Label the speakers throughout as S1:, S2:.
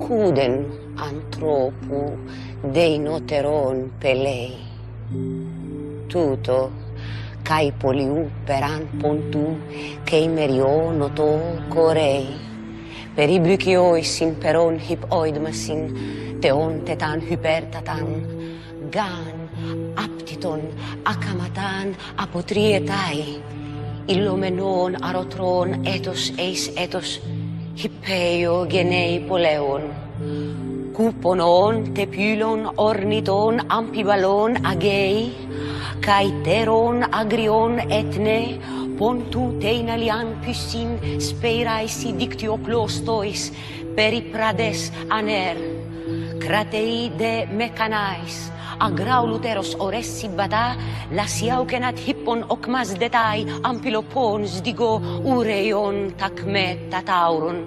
S1: Cuden antropu dei noteron pelei. Tuto, kai poliu peran pontu, kei merio noto corei. Per i brychiois in peron hip oidmasin, teon tetan hypertatan, gan, aptiton, akamatan, apotrietai. Illomenon arotron etos eis etos, Hippeio genei poleon, cuponon, tepylon, orniton, ampibalon, agei, caiteron, agrion, etne, pontu teinalian pyssin, speiraisi dictio clostois, periprades aner, cratei de mecanais, agrauluteros oressi bata, lasiaukenat hippon okmas detai, ampilopon sdigo ureion takmet tatauron.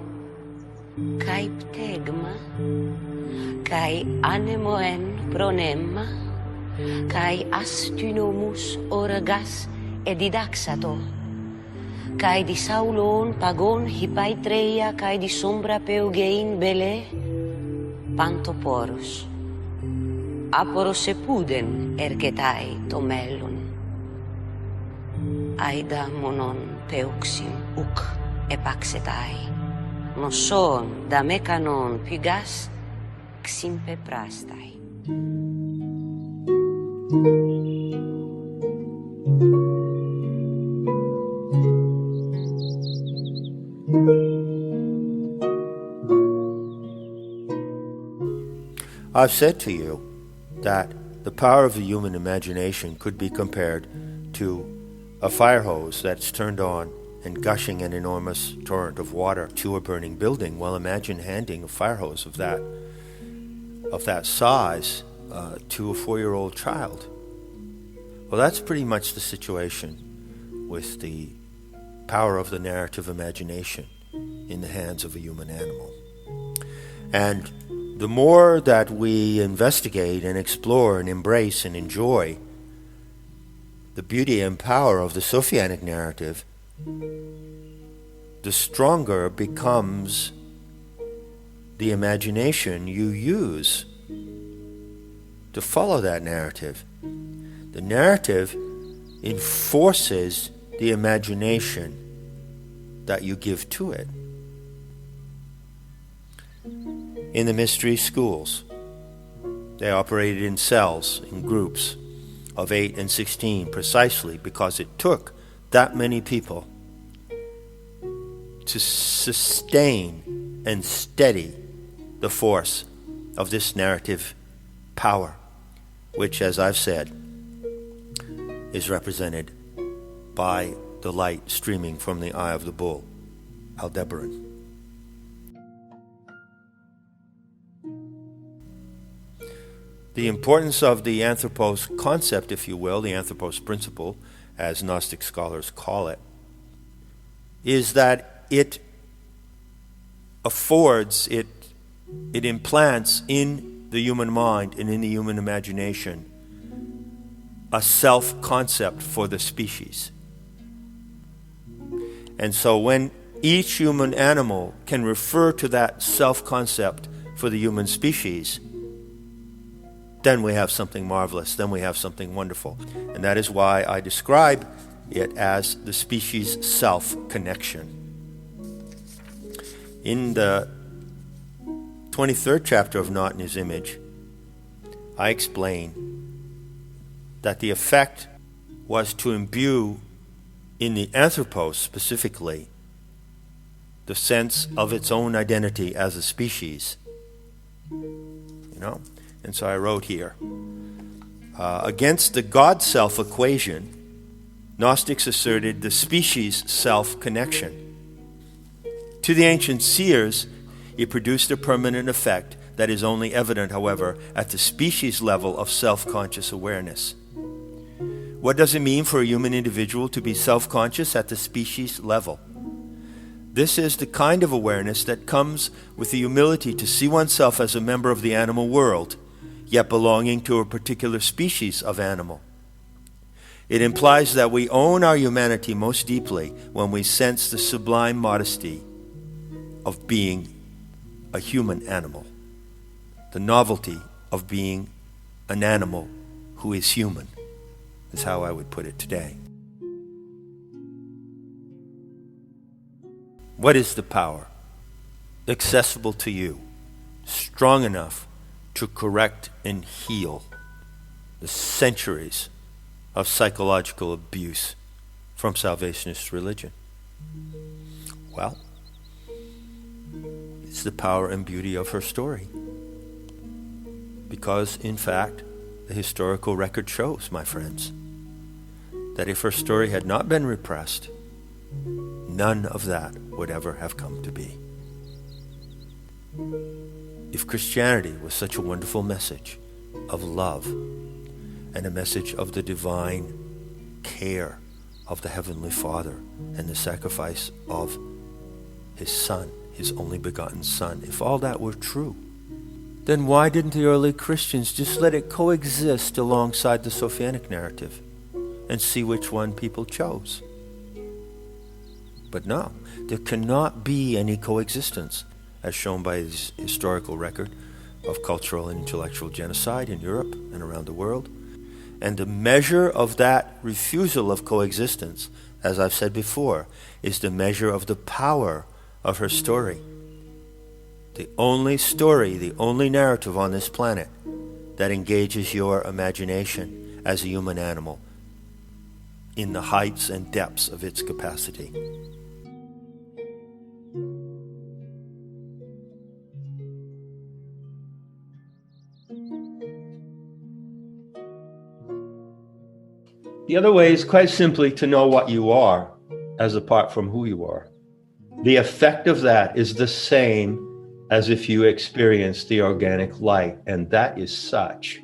S1: Kai ptegma, kai anemoen pronemma, kai astynomus orgas edidaxato, kai di saulon pagon hipaitreia, kai di sombra peugein bele, pantoporus. Aporos epuden ergetai tomellon. Aida monon peuxim uk epaxetai. Noson da mekanon pygas ximpe prastai.
S2: I've said to you that the power of the human imagination could be compared to a fire hose that's turned on and gushing an enormous torrent of water to a burning building. Well, imagine handing a fire hose of that size to a 4-year-old child. Well, that's pretty much the situation with the power of the narrative imagination in the hands of a human animal. And the more that we investigate and explore and embrace and enjoy the beauty and power of the Sophianic narrative, the stronger becomes the imagination you use to follow that narrative. The narrative enforces the imagination that you give to it. In the mystery schools, they operated in cells, in groups of 8 and 16, precisely because it took that many people to sustain and steady the force of this narrative power, which, as I've said, is represented by the light streaming from the eye of the bull, Aldebaran. The importance of the anthropos concept, if you will, the anthropos principle, as Gnostic scholars call it, is that it affords, it implants in the human mind and in the human imagination a self-concept for the species. And so when each human animal can refer to that self-concept for the human species, then we have something marvelous, then we have something wonderful. And that is why I describe it as the species self-connection. In the 23rd chapter of Not in His Image, I explain that the effect was to imbue in the anthropos specifically the sense of its own identity as a species. And so I wrote here, against the God-self equation, Gnostics asserted the species self-connection. To the ancient seers, it produced a permanent effect that is only evident, however, at the species level of self-conscious awareness. What does it mean for a human individual to be self-conscious at the species level? This is the kind of awareness that comes with the humility to see oneself as a member of the animal world, yet belonging to a particular species of animal. It implies that we own our humanity most deeply when we sense the sublime modesty of being a human animal, the novelty of being an animal who is human, is how I would put it today. What is the power accessible to you, strong enough to correct and heal the centuries of psychological abuse from salvationist religion? Well, it's the power and beauty of her story. Because, in fact, the historical record shows, my friends, that if her story had not been repressed, none of that would ever have come to be. If Christianity was such a wonderful message of love and a message of the divine care of the Heavenly Father and the sacrifice of His Son, His only begotten Son, if all that were true, then why didn't the early Christians just let it coexist alongside the Sophianic narrative and see which one people chose? But no, there cannot be any coexistence, as shown by this historical record of cultural and intellectual genocide in Europe and around the world. And the measure of that refusal of coexistence, as I've said before, is the measure of the power of her story. The only story, the only narrative on this planet that engages your imagination as a human animal in the heights and depths of its capacity. The other way is quite simply to know what you are as apart from who you are. The effect of that is the same as if you experience the organic light, and that is such